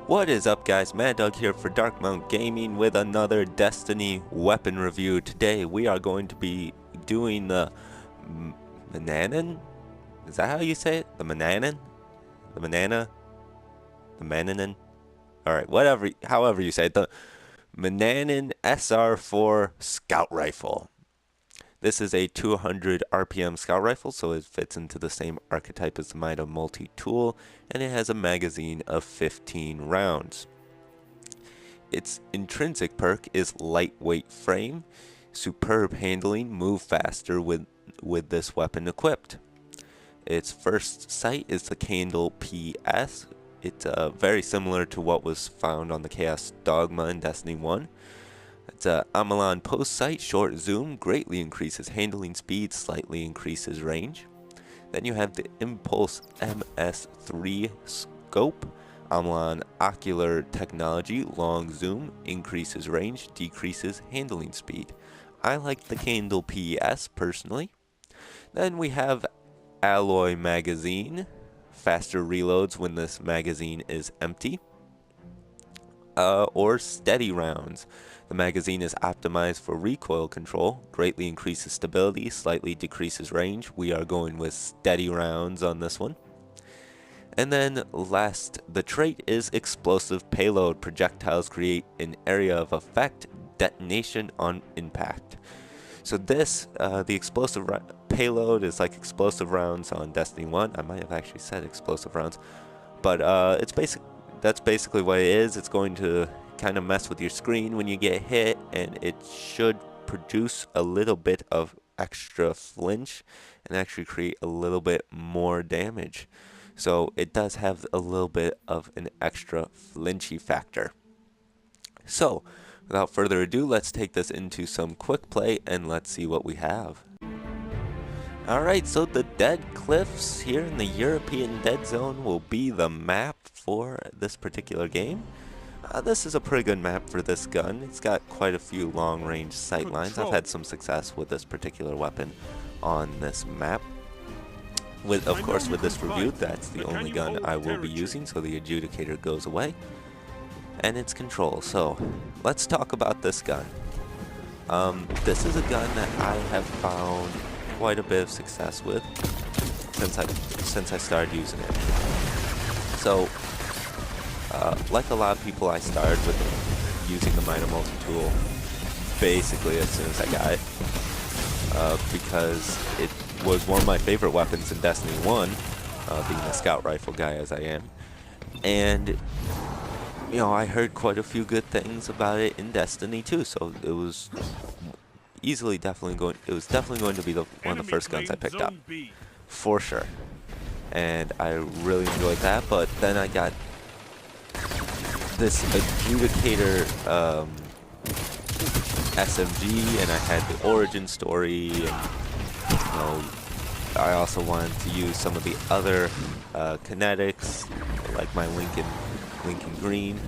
What is up, guys? Mad Dog here for Dark Mount Gaming with another Destiny weapon review. Today we are going to be doing the Manannan? Is that how you say it? The Manannan? The Manana? The Manannan? Alright, whatever, however you say it. The Manannan SR4 Scout Rifle. This is a 200 RPM scout rifle, so it fits into the same archetype as the Mida multi-tool, and it has a magazine of 15 rounds. Its intrinsic perk is lightweight frame, superb handling, move faster with this weapon equipped. Its first sight is the Candle PS. It's very similar to what was found on the Chaos Dogma in Destiny 1. It's a Manannan post sight, short zoom, greatly increases handling speed, slightly increases range. Then you have the Impulse MS3 scope, Manannan ocular technology, long zoom, increases range, decreases handling speed. I like the Candle PS personally. Then we have Alloy magazine, faster reloads when this magazine is empty. Or steady rounds. The magazine is optimized for recoil control, greatly increases stability, slightly decreases range. We are going with steady rounds on this one. And then last, the trait is explosive payload. Projectiles create an area of effect, detonation on impact. So this, the explosive payload is like explosive rounds on Destiny 1. I might have actually said explosive rounds, but that's basically what it is. It's going to kind of mess with your screen when you get hit, and it should produce a little bit of extra flinch and actually create a little bit more damage. So it does have a little bit of an extra flinchy factor. So without further ado, let's take this into some quick play and let's see what we have. Alright, so the Dead Cliffs here in the European Dead Zone will be the map for this particular game. This is a pretty good map for this gun. It's got quite a few long-range sight lines. I've had some success with this particular weapon on this map. Of course, with this review, that's the only gun I will be using, so the adjudicator goes away. And it's control. So let's talk about this gun. This is a gun that I have found quite a bit of success with since I started using it. So like a lot of people, I started with using the Mida multi-tool basically as soon as I got it, because it was one of my favorite weapons in Destiny 1, being a scout rifle guy as I am. And you know, I heard quite a few good things about it in Destiny 2, so it was definitely going to be one of the first guns I picked up, for sure. And I really enjoyed that, but then I got this adjudicator SMG, and I had the origin story, and you know, I also wanted to use some of the other kinetics, like my Lincoln Green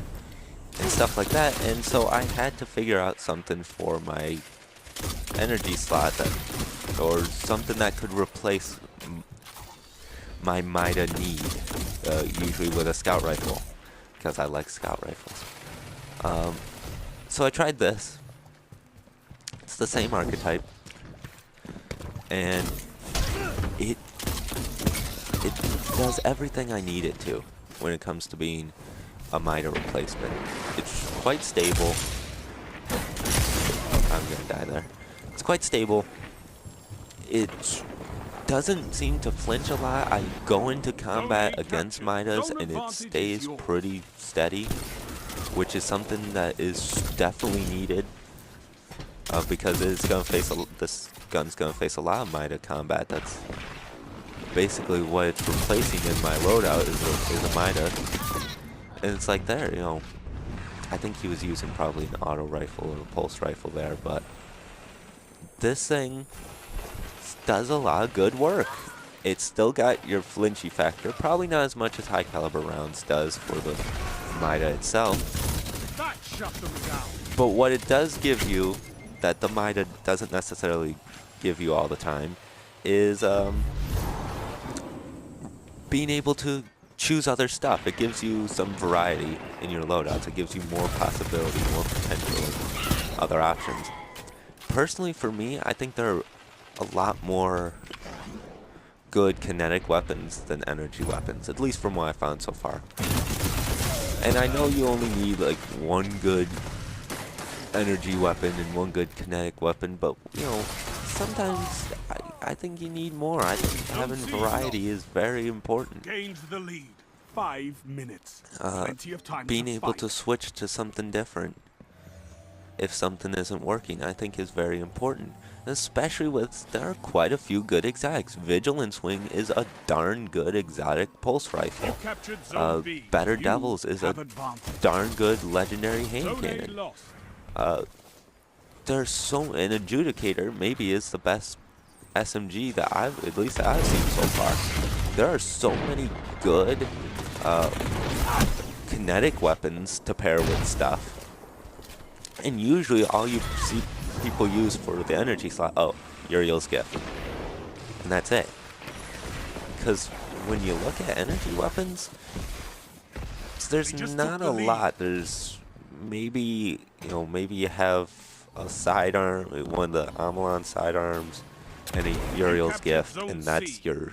and stuff like that, and so I had to figure out something for my energy slot or something that could replace my Mida need, usually with a scout rifle, because I like scout rifles. So I tried this. It's the same archetype, and it does everything I need it to when it comes to being a Mida replacement. It's quite stable. I'm gonna die there. It's quite stable. It doesn't seem to flinch a lot. I go into combat against Midas and it stays pretty steady, which is something that is definitely needed, because this gun's gonna face a lot of Mida combat. That's basically what it's replacing in my loadout is a Mida. And it's like there, you know, I think he was using probably an auto rifle or a pulse rifle there, but this thing does a lot of good work. It's still got your flinchy factor, probably not as much as high caliber rounds does for the Mida itself. But what it does give you that the Mida doesn't necessarily give you all the time is being able to choose other stuff. It gives you some variety in your loadouts. It gives you more possibility, more potential, and other options. Personally, for me, I think there are a lot more good kinetic weapons than energy weapons, at least from what I found so far. And I know you only need like one good energy weapon and one good kinetic weapon, but you know, sometimes I think you need more. I think having variety is very important. Gains the lead. 5 minutes. Plenty of time Being to able fight. to switch to something different if something isn't working, I think is very important. Especially with, there are quite a few good exotics. Vigilance Wing is a darn good exotic pulse rifle. Better Devils is a darn good legendary hand cannon. There's so, an Adjudicator maybe is the best SMG that at least I've seen so far. There are so many good kinetic weapons to pair with stuff. And usually all you see people use for the energy slot, oh, Uriel's Gift. And that's it. Because when you look at energy weapons, there's not a lot. There's maybe, you know, maybe you have a sidearm, one of the Amalon sidearms, and a Uriel's Gift, and that's your,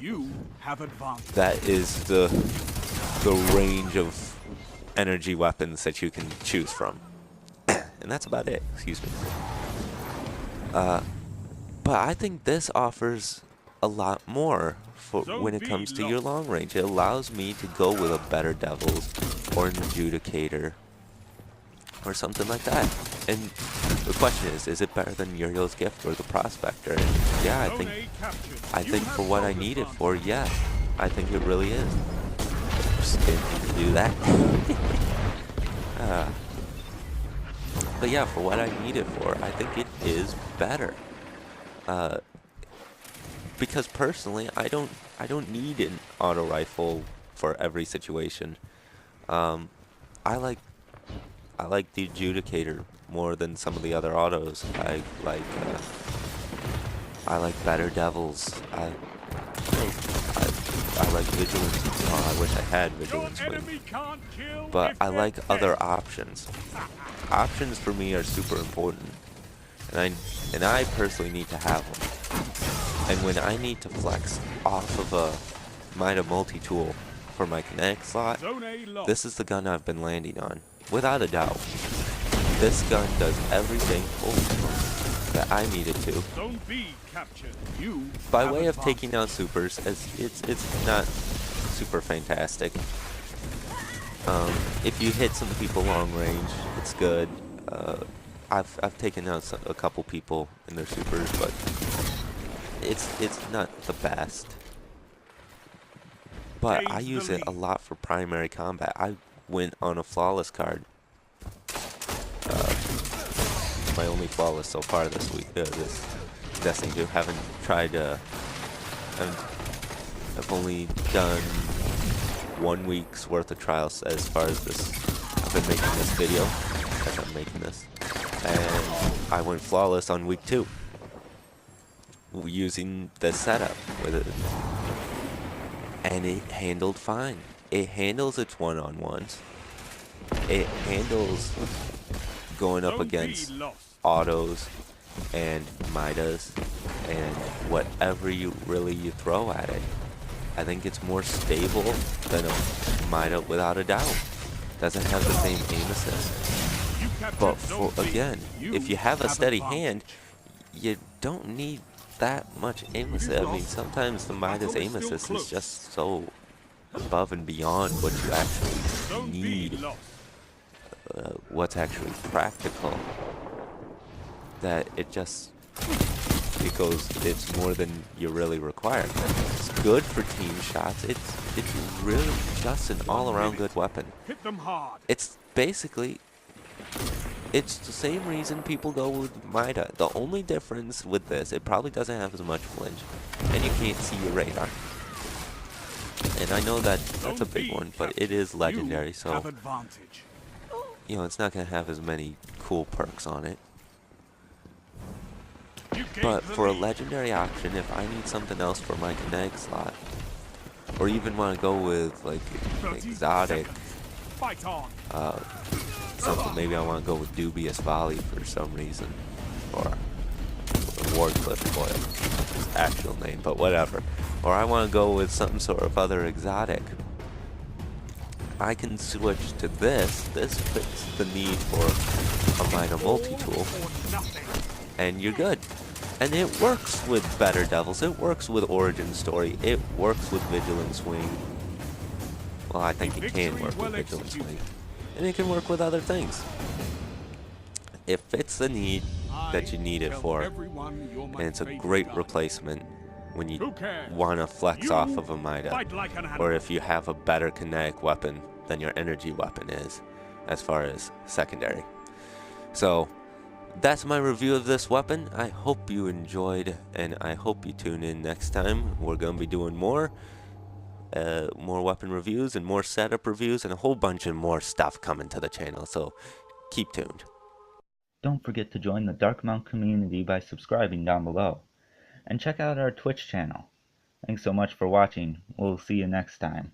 that is the range of energy weapons that you can choose from. And that's about it, excuse me. But I think this offers a lot more for when it comes to your long range. It allows me to go with a better Devils or an Adjudicator or something like that. And the question is it better than Uriel's Gift or the Prospector? And yeah, I think for what I need it for, yeah, I think it really is. Just didn't need to do that. But yeah, for what I need it for, I think it is better. Because personally, I don't need an auto rifle for every situation. I like the Adjudicator more than some of the other autos. I like better Devils. I like Vigilance. Oh, I wish I had Vigilance Wing. But I like other options. Options for me are super important, and I personally need to have them. And when I need to flex off of a Mida multi-tool for my kinetic slot, this is the gun I've been landing on, without a doubt. This gun does everything that I need it to. By way of taking out supers, as it's not super fantastic. If you hit some people long range, it's good. I've taken out a couple people in their supers, but it's not the best. But I use it a lot for primary combat. I went on a flawless card. My only flawless so far this week. This Destiny 2. Haven't tried. I've only done 1 week's worth of trials as far as this. I've been making this video as I'm making this, and I went flawless on week 2 using the setup with it, and it handled fine. It handles its one-on-ones. It handles going up against autos and Midas and whatever you throw at it. I think it's more stable than a Mida without a doubt. Doesn't have the same aim assist. But again, if you have a steady hand, you don't need that much aim assist. I mean, sometimes the Midas aim assist is just so above and beyond what you actually need, what's actually practical, that it's more than you really require. It's good for team shots. It's really just an all-around good weapon. It's basically, it's the same reason people go with Mida. The only difference with this, it probably doesn't have as much flinch, and you can't see your radar. And I know that's a big one, but it is legendary, so you know, it's not gonna have as many cool perks on it. But for a legendary option, if I need something else for my kinetic slot, or even want to go with like an 30 exotic seconds. Fight on. something. Maybe I want to go with dubious volley for some reason, or Wardcliffe Coil, his actual name, but whatever. Or I want to go with some sort of other exotic. I can switch to this. This fits the need for a Mida multi-tool, and you're good. And it works with Better Devils, it works with Origin Story, it works with Vigilance Wing. Well, I think it can work with Vigilance Wing. And it can work with other things. It fits the need that you need it for, and it's a great replacement when you want to flex off of a Mida, or if you have a better kinetic weapon than your energy weapon is, as far as secondary. So, that's my review of this weapon. I hope you enjoyed, and I hope you tune in next time. We're going to be doing more weapon reviews and more setup reviews and a whole bunch of more stuff coming to the channel, so keep tuned. Don't forget to join the Dark Mount community by subscribing down below. And check out our Twitch channel. Thanks so much for watching. We'll see you next time.